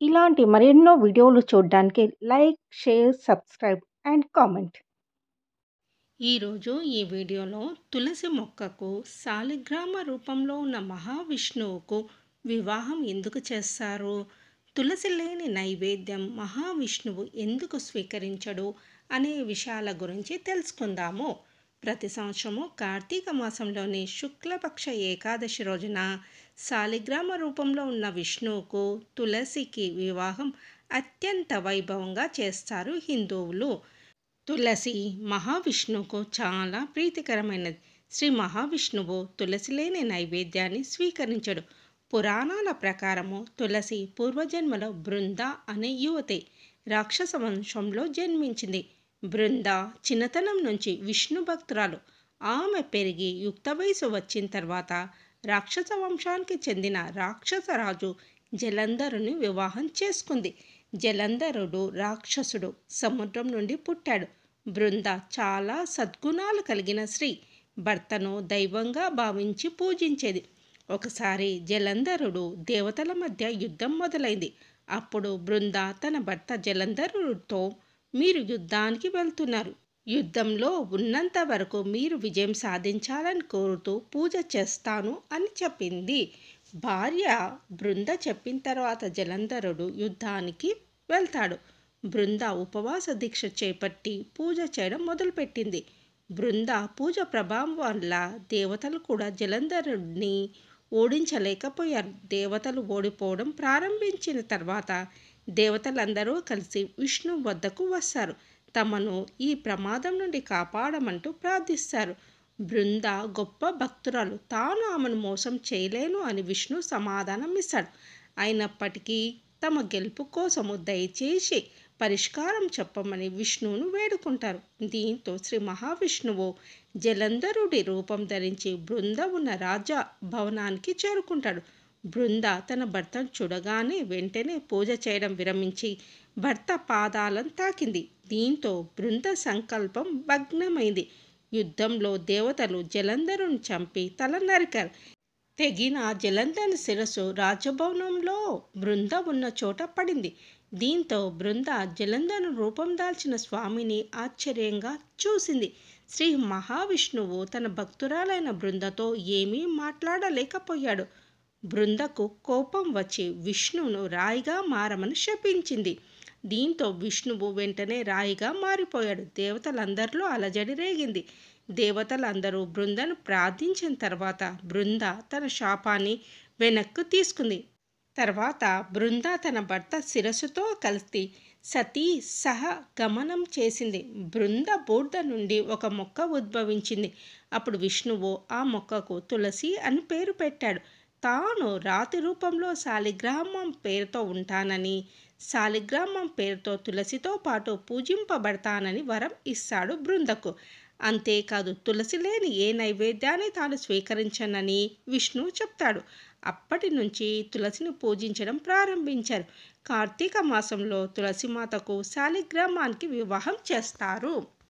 ఇలాంటి మరెన్నో వీడియోలు చూడడానికి like, share, subscribe and comment. ఈరోజు ఈ వీడియోలో తులసి మొక్కకు శాలిగ్రామ రూపంలో ఉన్న మహావిష్ణువుకు వివాహం ఎందుకు చేస్తారు, తులసి లేని నైవేద్యం మహావిష్ణువు ఎందుకు స్వీకరించడు అనే విషయాల గురించి తెలుసుకుందాము. ప్రతి సంవత్సరము కార్తీక మాసంలోని శుక్లపక్ష ఏకాదశి రోజున శాలిగ్రామ రూపంలో ఉన్న విష్ణువుకు తులసికి వివాహం అత్యంత వైభవంగా చేస్తారు హిందువులు. తులసి మహావిష్ణువుకు చాలా ప్రీతికరమైనది. శ్రీ మహావిష్ణువు తులసి లేని నైవేద్యాన్ని స్వీకరించడు. పురాణాల ప్రకారము తులసి పూర్వజన్మలో బృంద అనే యువతి రాక్షస వంశంలో జన్మించింది. బృంద చిన్నతనం నుంచి విష్ణు భక్తురాలు. ఆమె పెరిగి యుక్త వయసు వచ్చిన తర్వాత రాక్షస వంశానికి చెందిన రాక్షసరాజు జలంధరుని వివాహం చేసుకుంది. జలంధరుడు రాక్షసుడు సముద్రం నుండి పుట్టాడు. బృంద చాలా సద్గుణాలు కలిగిన స్త్రీ. భర్తను దైవంగా భావించి పూజించేది. ఒకసారి జలంధరుడు దేవతల మధ్య యుద్ధం మొదలైంది. అప్పుడు బృంద తన భర్త జలంధరుడితో, మీరు యుద్ధానికి వెళ్తున్నారు, యుద్ధంలో ఉన్నంత వరకు మీరు విజయం సాధించాలని కోరుతూ పూజ చేస్తాను అని చెప్పింది. భార్య బృంద చెప్పిన తర్వాత జలంధరుడు యుద్ధానికి వెళ్తాడు. బృంద ఉపవాస దీక్ష చేపట్టి పూజ చేయడం మొదలుపెట్టింది. బృంద పూజ ప్రభావం వల్ల దేవతలు కూడా జలంధరుడిని ఓడించలేకపోయారు. దేవతలు ఓడిపోవడం ప్రారంభించిన తర్వాత దేవతలందరూ కలిసి విష్ణు వద్దకు వస్తారు. తమను ఈ ప్రమాదం నుండి కాపాడమంటూ ప్రార్థిస్తారు. బృంద గొప్ప భక్తురాలు. తాను ఆమెను మోసం చేయలేను అని విష్ణు సమాధానం ఇస్తాడు. అయినప్పటికీ తమ గెలుపు కోసము దయచేసి పరిష్కారం చెప్పమని విష్ణువును వేడుకుంటారు. దీంతో శ్రీ మహావిష్ణువు జలంధరుడి రూపం ధరించి బృంద ఉన్న రాజ భవనానికి చేరుకుంటాడు. బృంద తన భర్తను చూడగానే వెంటనే పూజ చేయడం విరమించి భర్త పాదాలను తాకింది. దీంతో బృంద సంకల్పం భగ్నమైంది. యుద్ధంలో దేవతలు జలంధరుని చంపి తల నరికారు. తెగిన జలంధరుని శిరస్సు రాజభవనంలో బృంద ఉన్న చోట పడింది. దీంతో బృంద జలంధరుని రూపం దాల్చిన స్వామిని ఆశ్చర్యంగా చూసింది. శ్రీ మహావిష్ణువు తన భక్తురాలైన బృందతో ఏమీ మాట్లాడలేకపోయాడు. బృందకు కోపం వచ్చి విష్ణువును రాయిగా మారమని శపించింది. దీంతో విష్ణువు వెంటనే రాయిగా మారిపోయాడు. దేవతలందరిలో అలజడి రేగింది. దేవతలందరూ బృందను ప్రార్థించిన తర్వాత బృంద తన శాపాన్ని వెనక్కు తీసుకుంది. తర్వాత బృంద తన భర్త శిరస్సుతో కలిసి సతీ సహ గమనం చేసింది. బృంద బూర్ద నుండి ఒక మొక్క ఉద్భవించింది. అప్పుడు విష్ణువు ఆ మొక్కకు తులసి అని పేరు పెట్టాడు. తాను రాతి రూపంలో శాలిగ్రామం పేరుతో ఉంటానని, శాలిగ్రామం పేరుతో తులసితో పాటు పూజింపబడతానని వరం ఇస్తాడు బృందకు. అంతేకాదు తులసి లేని ఏ నైవేద్యాన్ని తాను స్వీకరించనని విష్ణు చెప్తాడు. అప్పటి నుంచి తులసిని పూజించడం ప్రారంభించారు. కార్తీక మాసంలో తులసిమాతకు శాలిగ్రామానికి వివాహం చేస్తారు.